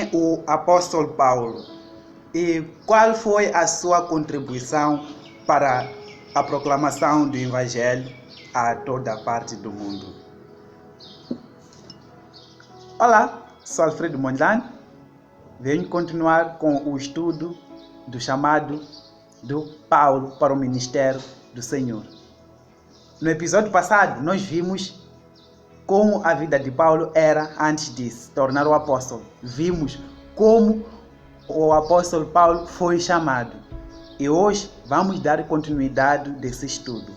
é o apóstolo Paulo e qual foi a sua contribuição para a proclamação do Evangelho a toda parte do mundo? Olá, sou Alfredo Mondlane. Venho continuar com o estudo do chamado do Paulo para o ministério do Senhor. No episódio passado, nós vimos como a vida de Paulo era antes de se tornar o apóstolo. Vimos como o apóstolo Paulo foi chamado. E hoje vamos dar continuidade desse estudo.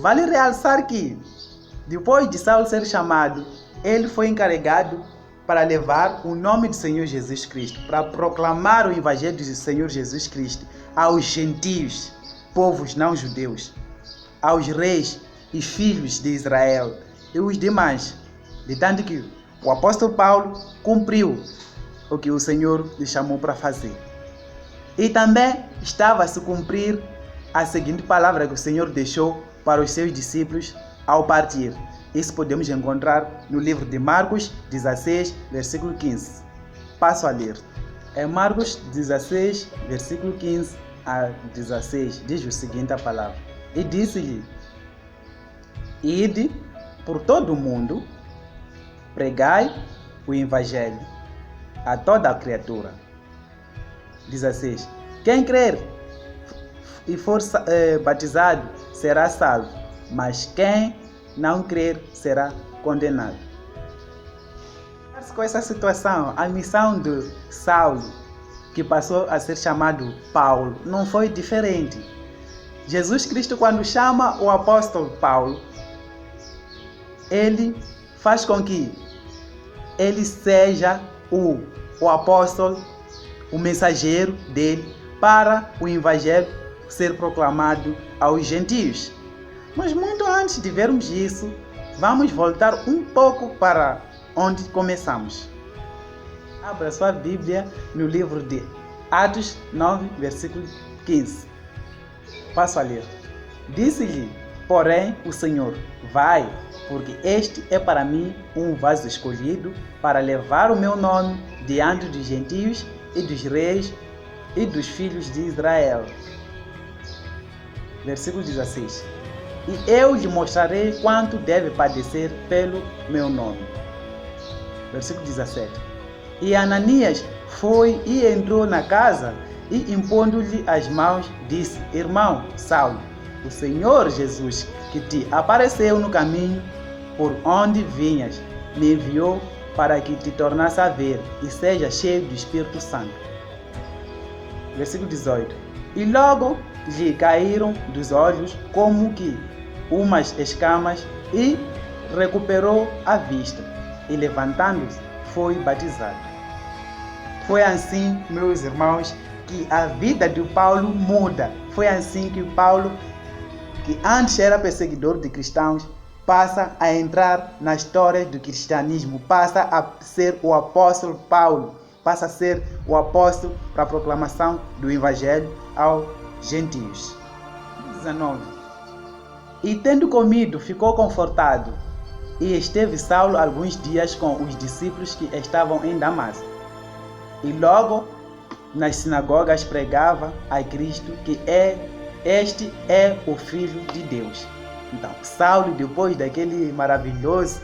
Vale realçar que, depois de Saulo ser chamado, ele foi encarregado para levar o nome do Senhor Jesus Cristo, para proclamar o Evangelho do Senhor Jesus Cristo aos gentios, povos não judeus, aos reis e filhos de Israel e os demais. De tanto que o apóstolo Paulo cumpriu o que o Senhor lhe chamou para fazer. E também estava a se cumprir a seguinte palavra que o Senhor deixou para os seus discípulos ao partir. Isso podemos encontrar no livro de Marcos 16, versículo 15. Passo a ler. É Marcos 16, versículo 15 a 16. Diz o seguinte a palavra. E disse-lhe: Ide por todo o mundo, pregai o Evangelho a toda a criatura. 16. Quem crer e for batizado será salvo, mas quem não crer será condenado. Com essa situação, a missão de Saulo, que passou a ser chamado Paulo, não foi diferente. Jesus Cristo, quando chama o apóstolo Paulo, ele faz com que ele seja o apóstolo, o mensageiro dele para o Evangelho ser proclamado aos gentios. Mas muito antes de vermos isso, vamos voltar um pouco para onde começamos. Abra sua Bíblia no livro de Atos 9, versículo 15. Passo a ler. Disse-lhe, porém, o Senhor: vai, porque este é para mim um vaso escolhido para levar o meu nome diante dos gentios e dos reis e dos filhos de Israel. Versículo 16. E eu lhe mostrarei quanto deve padecer pelo meu nome. Versículo 17. E Ananias foi e entrou na casa e, impondo-lhe as mãos, disse: Irmão Saulo, o Senhor Jesus, que te apareceu no caminho por onde vinhas, me enviou para que te tornasse a ver e seja cheio do Espírito Santo. Versículo 18. E logo lhe caíram dos olhos como que umas escamas e recuperou a vista e, levantando-se, foi batizado. Foi assim, meus irmãos, que a vida de Paulo muda. Foi assim que Paulo, que antes era perseguidor de cristãos, passa a entrar na história do cristianismo, passa a ser o apóstolo Paulo, passa a ser o apóstolo para a proclamação do Evangelho aos gentios. 19. E tendo comido, ficou confortado, e esteve Saulo alguns dias com os discípulos que estavam em Damasco. E logo nas sinagogas pregava a Cristo que este é o Filho de Deus. Então, Saulo, depois daquele maravilhoso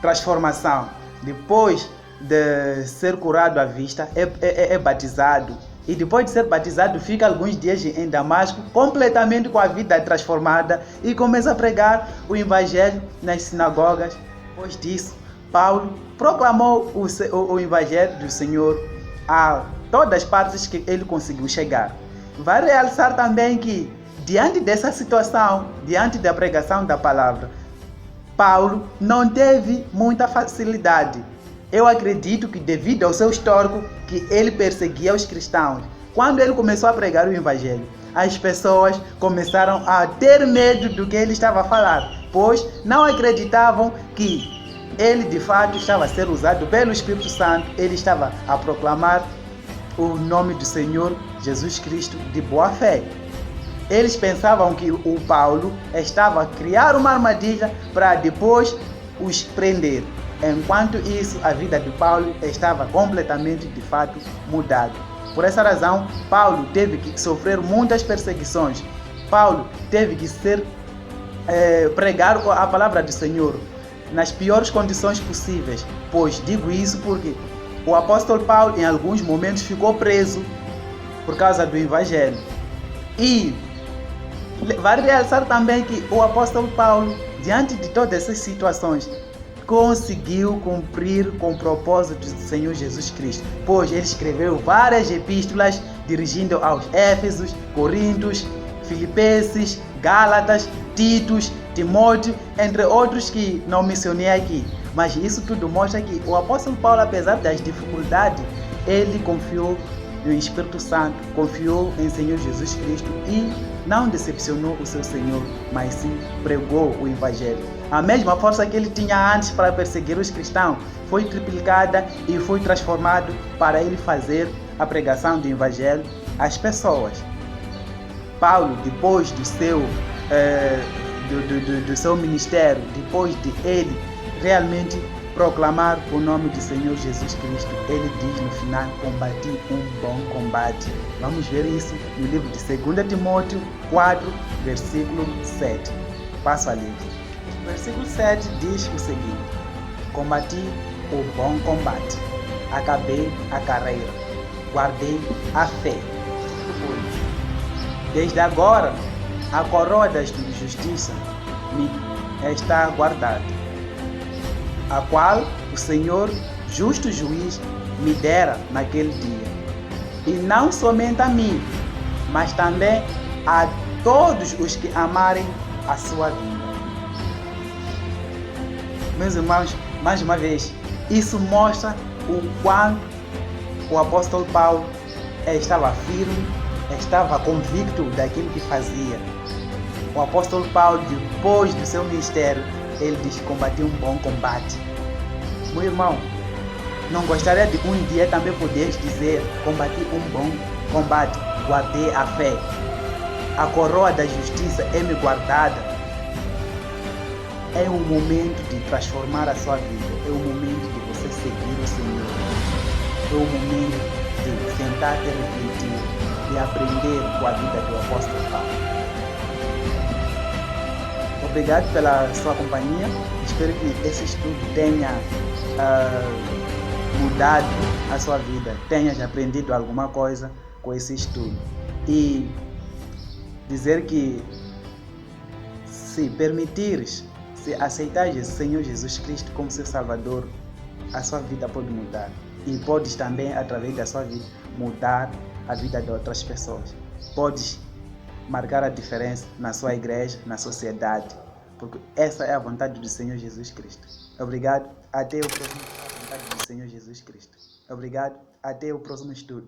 transformação, depois de ser curado à vista, é batizado. E depois de ser batizado, fica alguns dias em Damasco, completamente com a vida transformada, e começa a pregar o Evangelho nas sinagogas. Depois disso, Paulo proclamou o Evangelho do Senhor a todas as partes que ele conseguiu chegar. Vai realçar também que, diante dessa situação, diante da pregação da palavra, Paulo não teve muita facilidade. Eu acredito que, devido ao seu histórico, que ele perseguia os cristãos. Quando ele começou a pregar o Evangelho, as pessoas começaram a ter medo do que ele estava a falar, pois não acreditavam que ele de fato estava a ser usado pelo Espírito Santo, ele estava a proclamar o nome do Senhor Jesus Cristo de boa fé. Eles pensavam que o Paulo estava a criar uma armadilha para depois os prender. Enquanto isso, a vida de Paulo estava completamente, de fato, mudada. Por essa razão, Paulo teve que sofrer muitas perseguições. Paulo teve que pregar a palavra do Senhor nas piores condições possíveis. Pois digo isso porque o apóstolo Paulo, em alguns momentos, ficou preso por causa do evangelho. E vale realçar também que o apóstolo Paulo, diante de todas essas situações, conseguiu cumprir com o propósito do Senhor Jesus Cristo, pois ele escreveu várias epístolas dirigindo aos Éfesos, Coríntios, Filipenses, Gálatas, Titos, Timóteo, entre outros que não mencionei aqui. Mas isso tudo mostra que o apóstolo Paulo, apesar das dificuldades, ele confiou no Espírito Santo, confiou em Senhor Jesus Cristo e não decepcionou o seu Senhor, mas sim pregou o Evangelho. A mesma força que ele tinha antes para perseguir os cristãos foi triplicada e foi transformado para ele fazer a pregação do Evangelho às pessoas. Paulo, depois do seu ministério, depois de ele realmente proclamar o nome do Senhor Jesus Cristo, ele diz no final: combati um bom combate. Vamos ver isso no livro de 2 Timóteo 4, versículo 7. Passo a ler. O versículo 7 diz o seguinte: combati o bom combate, acabei a carreira, guardei a fé. Desde agora, a coroa da justiça me está guardada, a qual o Senhor, justo juiz, me dera naquele dia. E não somente a mim, mas também a todos os que amarem a sua vida. Meus irmãos, mais uma vez, isso mostra o quanto o apóstolo Paulo estava firme, estava convicto daquilo que fazia. O apóstolo Paulo, depois do seu ministério, ele diz: combati um bom combate. Meu irmão, não gostaria de um dia também poder dizer: combati um bom combate, guardei a fé, a coroa da justiça é me guardada. É um momento de transformar a sua vida, é um momento de você seguir o Senhor, é um momento de sentar e refletir e aprender com a vida do apóstolo Paulo. Obrigado pela sua companhia. Espero que esse estudo tenha mudado a sua vida, tenhas aprendido alguma coisa com esse estudo. E dizer que se permitires, se aceitares o Senhor Jesus Cristo como seu Salvador, a sua vida pode mudar. E podes também, através da sua vida, mudar a vida de outras pessoas. Podes marcar a diferença na sua igreja, na sociedade, porque essa é a vontade do Senhor Jesus Cristo. Obrigado, até o próximo. A vontade do Senhor Jesus Cristo. Obrigado, até o próximo estudo.